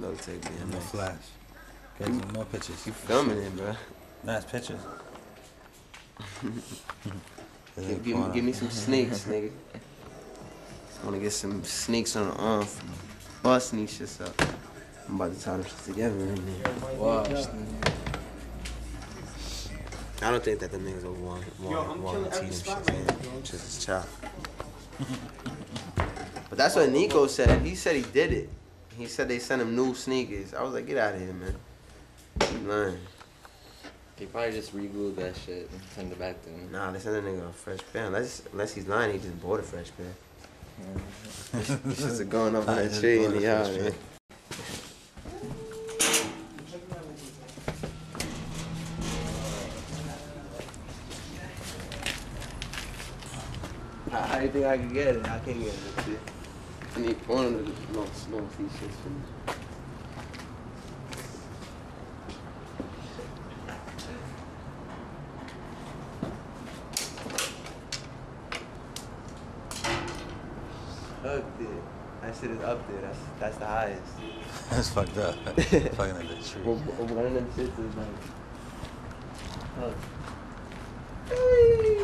Go take me. No flash. Get some more pictures. You filming it, bro? Nice pictures. Give me some sneaks, nigga. I wanna get some sneaks on the arm from busting these shits up. I'm about to tie them shit together right now. Wow. I don't think that the niggas over want to tee them shits in. Just a chop. But that's what Nico said. He said he did it. He said they sent him new sneakers. I was like, get out of here, man. You lying. They probably just re-glued that shit and sent it back to him. Nah, they sent a nigga a fresh pair. Unless he's lying, he just bought a fresh pair. This shit's going up on that tree in the yard, man. How do you think I can get it? I can't get it. I need one of the small t-shirts for me. Up there. That shit is up there. That's the highest. That's fucked up. Fucking at the tree. One of them shits is like, hey.